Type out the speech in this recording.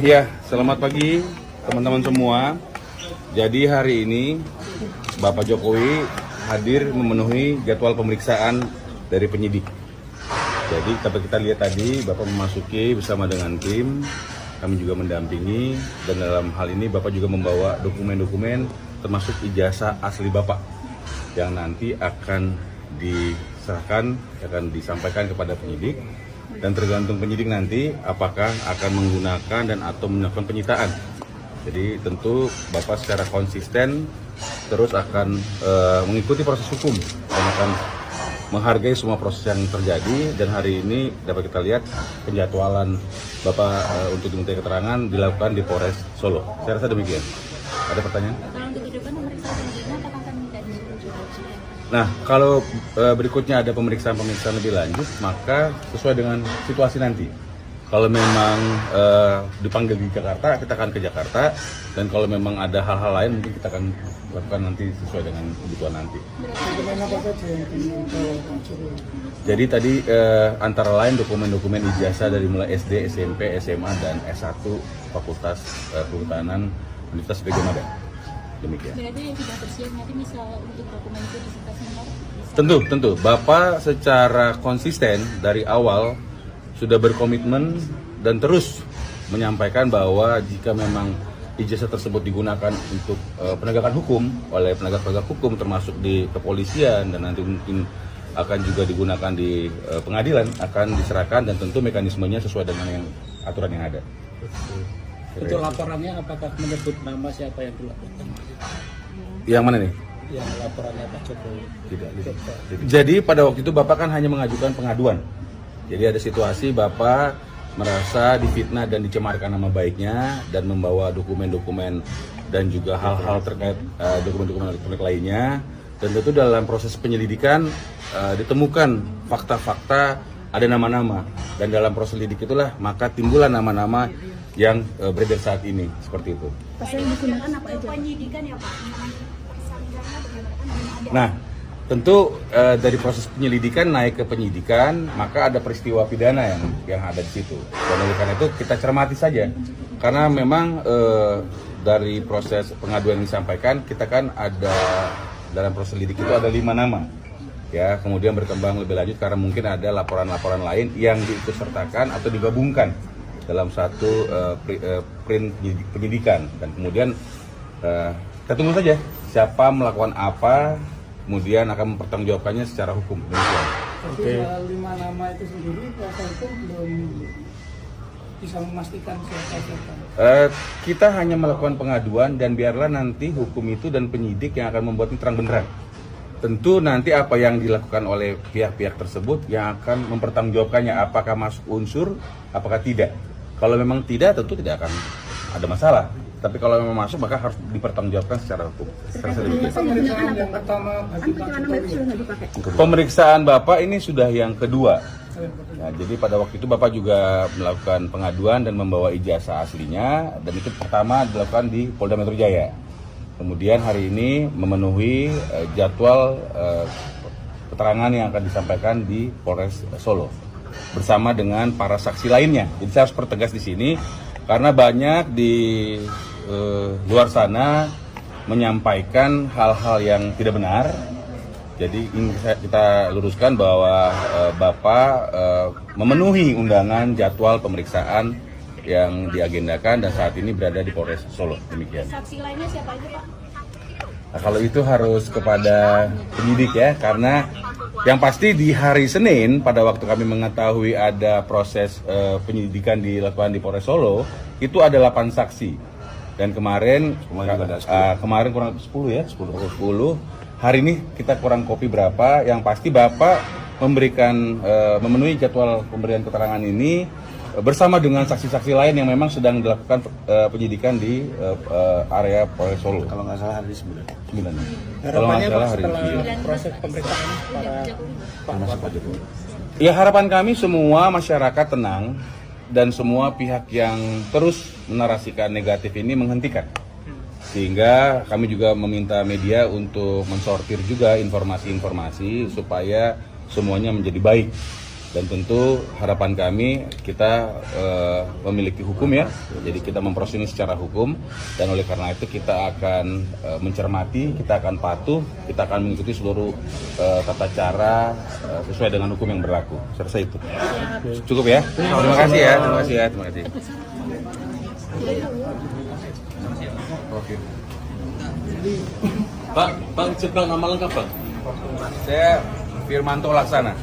Ya, selamat pagi teman-teman semua. Jadi hari ini Bapak Jokowi hadir memenuhi jadwal pemeriksaan dari penyidik. Jadi kita lihat tadi Bapak memasuki bersama dengan tim, kami juga mendampingi, dan dalam hal ini Bapak juga membawa dokumen-dokumen termasuk ijazah asli Bapak yang nanti akan diserahkan, akan disampaikan kepada penyidik, dan tergantung penyidik nanti apakah akan menggunakan dan atau melakukan penyitaan. Jadi tentu Bapak secara konsisten terus akan mengikuti proses hukum dan akan menghargai semua proses yang terjadi. Dan hari ini dapat kita lihat penjadwalan Bapak untuk dimintai keterangan dilakukan di Polres Solo. Saya rasa demikian. Ada pertanyaan? Nah, kalau berikutnya ada pemeriksaan lebih lanjut, maka sesuai dengan situasi nanti. Kalau memang dipanggil di Jakarta, kita akan ke Jakarta. Dan kalau memang ada hal-hal lain, mungkin kita akan lakukan nanti sesuai dengan kebutuhan nanti. Jadi tadi antara lain dokumen-dokumen ijazah dari mulai SD, SMP, SMA, dan S1 Fakultas Kehutanan Universitas Gadjah Mada. Demikian. Berarti yang sudah bersiap nanti misal untuk dokumen itu disertasi Tentu. Bapak secara konsisten dari awal sudah berkomitmen dan terus menyampaikan bahwa jika memang ijazah tersebut digunakan untuk penegakan hukum oleh penegak-penegak hukum termasuk di kepolisian dan nanti mungkin akan juga digunakan di pengadilan, akan diserahkan dan tentu mekanismenya sesuai dengan yang aturan yang ada. Untuk laporannya apakah menyebut nama siapa yang dilaporkan? Yang mana nih? Yang laporannya Pak Jokowi. Tidak. Jadi pada waktu itu Bapak kan hanya mengajukan pengaduan. Jadi ada situasi Bapak merasa difitnah dan dicemarkan nama baiknya dan membawa dokumen-dokumen dan juga hal-hal terkait dokumen-dokumen elektronik lainnya. Dan tentu dalam proses penyelidikan ditemukan fakta-fakta, ada nama-nama, dan dalam proses lidik itulah maka timbullah nama-nama yang beredar saat ini seperti itu. pasal yang digunakan apa aja? Penyidikan ya Pak. Nah, tentu dari proses penyelidikan naik ke penyidikan, maka ada peristiwa pidana yang ada di situ. Dan oleh karena itu kita cermati saja, karena memang dari proses pengaduan yang disampaikan, kita kan ada dalam proses lidik itu ada 5 nama. Ya, kemudian berkembang lebih lanjut karena mungkin ada laporan-laporan lain yang diikutsertakan atau digabungkan dalam satu print penyidikan. Dan kemudian kita tunggu saja siapa melakukan apa, kemudian akan mempertanggungjawabkannya secara hukum. Demikian. Oke. 5 nama itu sendiri kuasa hukum belum bisa memastikan siapa. Kita hanya melakukan pengaduan dan biarlah nanti hukum itu dan penyidik yang akan membuatnya terang benderang. Tentu nanti apa yang dilakukan oleh pihak-pihak tersebut yang akan mempertanggungjawabkannya, apakah masuk unsur, apakah tidak. Kalau memang tidak, tentu tidak akan ada masalah. Tapi kalau memang masuk, maka harus dipertanggungjawabkan secara hukum. Pemeriksaan Bapak ini sudah yang kedua. Nah, jadi pada waktu itu Bapak juga melakukan pengaduan dan membawa ijazah aslinya, dan itu pertama dilakukan di Polda Metro Jaya. Kemudian hari ini memenuhi jadwal keterangan yang akan disampaikan di Polres Solo bersama dengan para saksi lainnya. Jadi saya harus pertegas di sini karena banyak di luar sana menyampaikan hal-hal yang tidak benar. Jadi ingin kita luruskan bahwa Bapak memenuhi undangan jadwal pemeriksaan yang diagendakan dan saat ini berada di Polres Solo. Demikian. Saksi lainnya siapa aja Pak? Nah, kalau itu harus kepada penyidik ya, karena yang pasti di hari Senin pada waktu kami mengetahui ada proses penyidikan dilakukan di Polres Solo, itu ada 8 saksi. Dan kemarin kurang 10 ya, 10. Hari ini kita kurang kopi berapa, yang pasti Bapak memenuhi jadwal pemberian keterangan ini bersama dengan saksi-saksi lain yang memang sedang dilakukan penyidikan di area Polres Solo. Kalau nggak salah hari 9. Kalau nggak salah hari 9. Proses pemeriksaan para Pak Jokowi. Ya, harapan kami semua masyarakat tenang dan semua pihak yang terus menarasikan negatif ini menghentikan. Sehingga kami juga meminta media untuk mensortir juga informasi-informasi supaya semuanya menjadi baik. Dan tentu harapan kami kita memiliki hukum ya, jadi kita memproses ini secara hukum, dan oleh karena itu kita akan mencermati, kita akan patuh, kita akan mengikuti seluruh tata cara sesuai dengan hukum yang berlaku. Saya rasa itu. Cukup ya? Terima kasih ya, terima kasih ya, terima kasih. Oke. Pak, cerita nama lengkap Pak. Saya Firmanto Laksana.